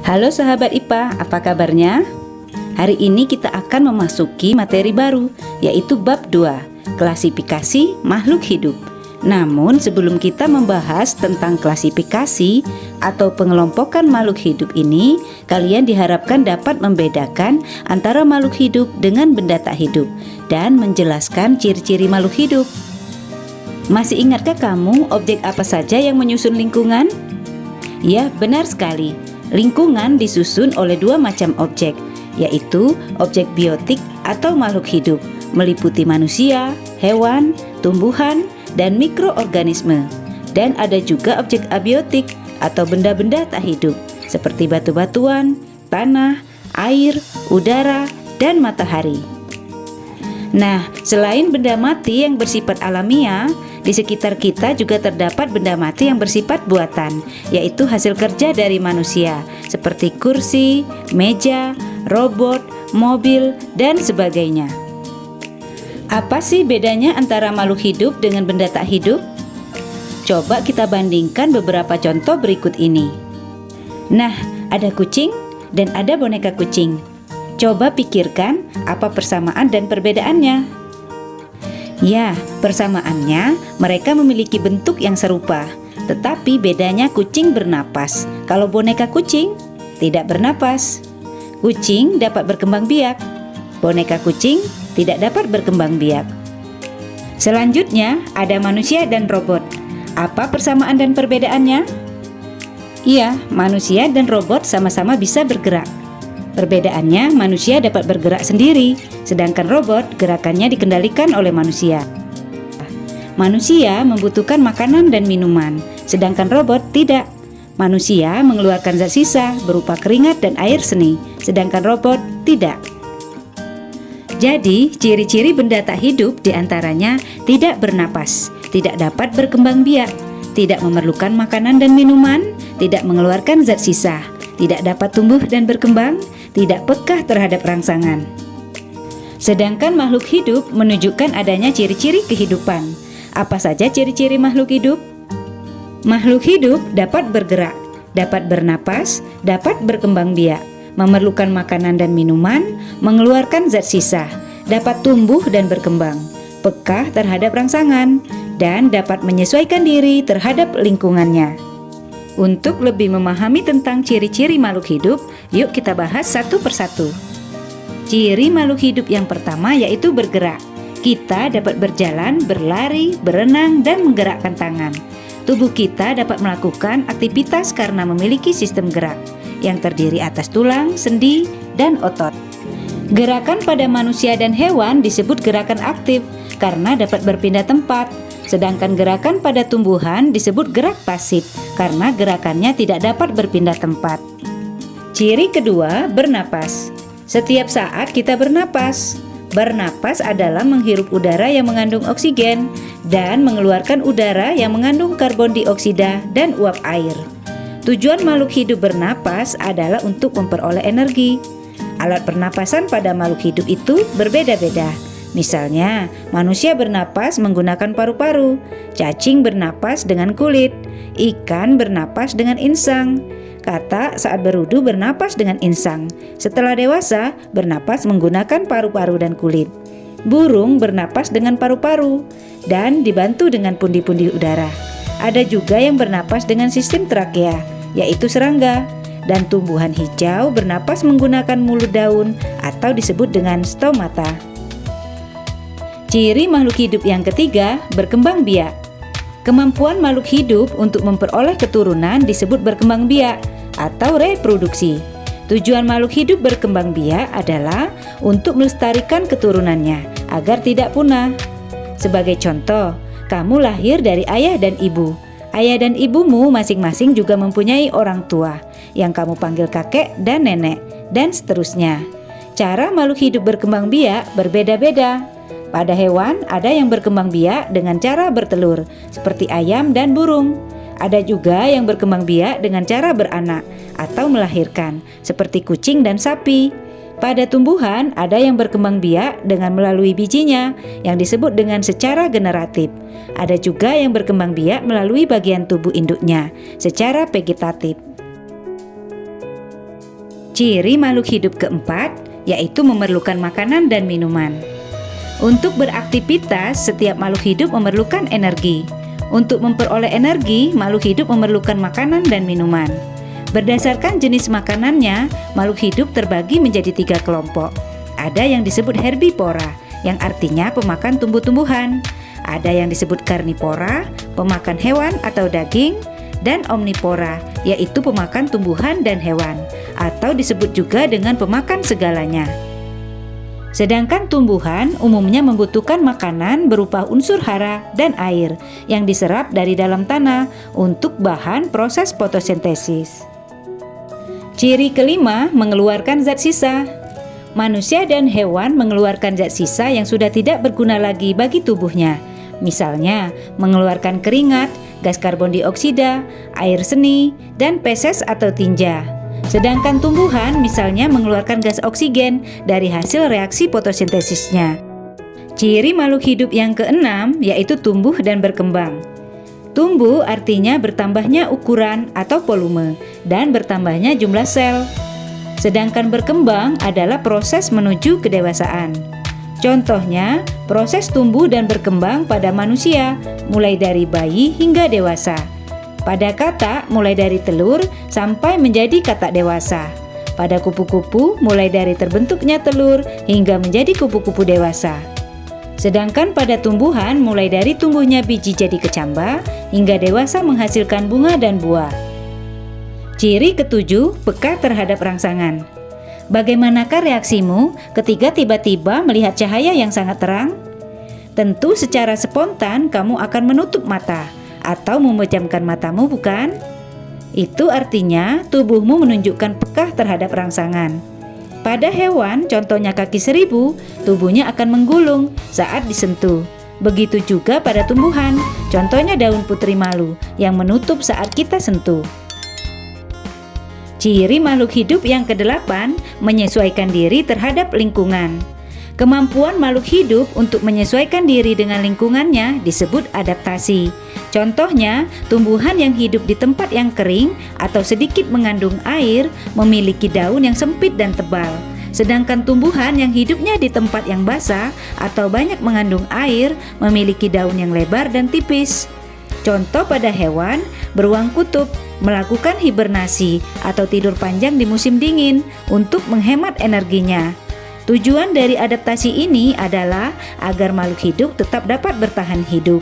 Halo sahabat IPA, apa kabarnya? Hari ini kita akan memasuki materi baru, yaitu bab 2, klasifikasi makhluk hidup. Namun sebelum kita membahas tentang klasifikasi atau pengelompokan makhluk hidup ini, kalian diharapkan dapat membedakan antara makhluk hidup dengan benda tak hidup dan menjelaskan ciri-ciri makhluk hidup. Masih ingatkah kamu objek apa saja yang menyusun lingkungan? Ya, benar sekali. Lingkungan disusun oleh dua macam objek, yaitu objek biotik atau makhluk hidup, meliputi manusia, hewan, tumbuhan, dan mikroorganisme. Dan ada juga objek abiotik atau benda-benda tak hidup, seperti batu-batuan, tanah, air, udara, dan matahari. Nah, selain benda mati yang bersifat alamiah, di sekitar kita juga terdapat benda mati yang bersifat buatan, yaitu hasil kerja dari manusia, seperti kursi, meja, robot, mobil, dan sebagainya. Apa sih bedanya antara makhluk hidup dengan benda tak hidup? Coba kita bandingkan beberapa contoh berikut ini. Nah, ada kucing dan ada boneka kucing. Coba pikirkan apa persamaan dan perbedaannya. Ya, persamaannya mereka memiliki bentuk yang serupa, tetapi bedanya kucing bernapas, kalau boneka kucing tidak bernapas. Kucing dapat berkembang biak, boneka kucing tidak dapat berkembang biak. Selanjutnya ada manusia dan robot. Apa persamaan dan perbedaannya? Iya, manusia dan robot sama-sama bisa bergerak. Perbedaannya, manusia dapat bergerak sendiri, sedangkan robot gerakannya dikendalikan oleh manusia. Manusia membutuhkan makanan dan minuman, sedangkan robot tidak. Manusia mengeluarkan zat sisa berupa keringat dan air seni, sedangkan robot tidak. Jadi, ciri-ciri benda tak hidup diantaranya tidak bernapas, tidak dapat berkembang biak, tidak memerlukan makanan dan minuman, tidak mengeluarkan zat sisa, tidak dapat tumbuh dan berkembang, tidak pekah terhadap rangsangan. Sedangkan makhluk hidup menunjukkan adanya ciri-ciri kehidupan. Apa saja ciri-ciri makhluk hidup? Makhluk hidup dapat bergerak, dapat bernapas, dapat berkembang biak, memerlukan makanan dan minuman, mengeluarkan zat sisa, dapat tumbuh dan berkembang, pekah terhadap rangsangan, dan dapat menyesuaikan diri terhadap lingkungannya. Untuk lebih memahami tentang ciri-ciri makhluk hidup, yuk kita bahas satu persatu. Ciri makhluk hidup yang pertama yaitu bergerak. Kita dapat berjalan, berlari, berenang, dan menggerakkan tangan. Tubuh kita dapat melakukan aktivitas karena memiliki sistem gerak yang terdiri atas tulang, sendi, dan otot. Gerakan pada manusia dan hewan disebut gerakan aktif karena dapat berpindah tempat. Sedangkan gerakan pada tumbuhan disebut gerak pasif karena gerakannya tidak dapat berpindah tempat. Ciri kedua, bernapas. Setiap saat kita bernapas. Bernapas adalah menghirup udara yang mengandung oksigen dan mengeluarkan udara yang mengandung karbon dioksida dan uap air. Tujuan makhluk hidup bernapas adalah untuk memperoleh energi. Alat pernapasan pada makhluk hidup itu berbeda-beda. Misalnya, manusia bernapas menggunakan paru-paru, cacing bernapas dengan kulit, ikan bernapas dengan insang, katak saat berudu bernapas dengan insang. Setelah dewasa, bernapas menggunakan paru-paru dan kulit. Burung bernapas dengan paru-paru dan dibantu dengan pundi-pundi udara. Ada juga yang bernapas dengan sistem trakea, yaitu serangga. Dan tumbuhan hijau bernapas menggunakan mulut daun atau disebut dengan stomata. Ciri makhluk hidup yang ketiga, berkembang biak. Kemampuan makhluk hidup untuk memperoleh keturunan disebut berkembang biak atau reproduksi. Tujuan makhluk hidup berkembang biak adalah untuk melestarikan keturunannya agar tidak punah. Sebagai contoh, kamu lahir dari ayah dan ibu. Ayah dan ibumu masing-masing juga mempunyai orang tua yang kamu panggil kakek dan nenek, dan seterusnya. Cara makhluk hidup berkembang biak berbeda-beda. Pada hewan, ada yang berkembang biak dengan cara bertelur, seperti ayam dan burung. Ada juga yang berkembang biak dengan cara beranak atau melahirkan, seperti kucing dan sapi. Pada tumbuhan, ada yang berkembang biak dengan melalui bijinya, yang disebut dengan secara generatif. Ada juga yang berkembang biak melalui bagian tubuh induknya, secara vegetatif. Ciri makhluk hidup keempat yaitu memerlukan makanan dan minuman. Untuk beraktivitas, setiap makhluk hidup memerlukan energi. Untuk memperoleh energi, makhluk hidup memerlukan makanan dan minuman. Berdasarkan jenis makanannya, makhluk hidup terbagi menjadi 3 kelompok. Ada yang disebut herbivora, yang artinya pemakan tumbuh-tumbuhan. Ada yang disebut karnivora, pemakan hewan atau daging, dan omnivora, yaitu pemakan tumbuhan dan hewan, atau disebut juga dengan pemakan segalanya. Sedangkan tumbuhan umumnya membutuhkan makanan berupa unsur hara dan air yang diserap dari dalam tanah untuk bahan proses fotosintesis. Ciri kelima, mengeluarkan zat sisa. Manusia dan hewan mengeluarkan zat sisa yang sudah tidak berguna lagi bagi tubuhnya. Misalnya, mengeluarkan keringat, gas karbon dioksida, air seni, dan feses atau tinja. Sedangkan tumbuhan misalnya mengeluarkan gas oksigen dari hasil reaksi fotosintesisnya. Ciri makhluk hidup yang keenam yaitu tumbuh dan berkembang. Tumbuh artinya bertambahnya ukuran atau volume dan bertambahnya jumlah sel. Sedangkan berkembang adalah proses menuju kedewasaan. Contohnya, proses tumbuh dan berkembang pada manusia, mulai dari bayi hingga dewasa. Pada katak, mulai dari telur sampai menjadi katak dewasa. Pada kupu-kupu, mulai dari terbentuknya telur hingga menjadi kupu-kupu dewasa. Sedangkan pada tumbuhan, mulai dari tumbuhnya biji jadi kecambah hingga dewasa menghasilkan bunga dan buah. Ciri ketujuh, peka terhadap rangsangan. Bagaimanakah reaksimu ketika tiba-tiba melihat cahaya yang sangat terang? Tentu secara spontan kamu akan menutup mata atau memejamkan matamu, bukan? Itu artinya tubuhmu menunjukkan peka terhadap rangsangan. Pada hewan, contohnya kaki seribu, tubuhnya akan menggulung saat disentuh. Begitu juga pada tumbuhan, contohnya daun putri malu yang menutup saat kita sentuh. Ciri makhluk hidup yang kedelapan, menyesuaikan diri terhadap lingkungan. Kemampuan makhluk hidup untuk menyesuaikan diri dengan lingkungannya disebut adaptasi. Contohnya, tumbuhan yang hidup di tempat yang kering atau sedikit mengandung air memiliki daun yang sempit dan tebal. Sedangkan tumbuhan yang hidupnya di tempat yang basah atau banyak mengandung air memiliki daun yang lebar dan tipis. Contoh pada hewan, beruang kutub melakukan hibernasi atau tidur panjang di musim dingin untuk menghemat energinya. Tujuan dari adaptasi ini adalah agar makhluk hidup tetap dapat bertahan hidup.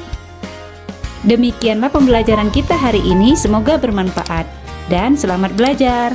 Demikianlah pembelajaran kita hari ini, semoga bermanfaat dan selamat belajar.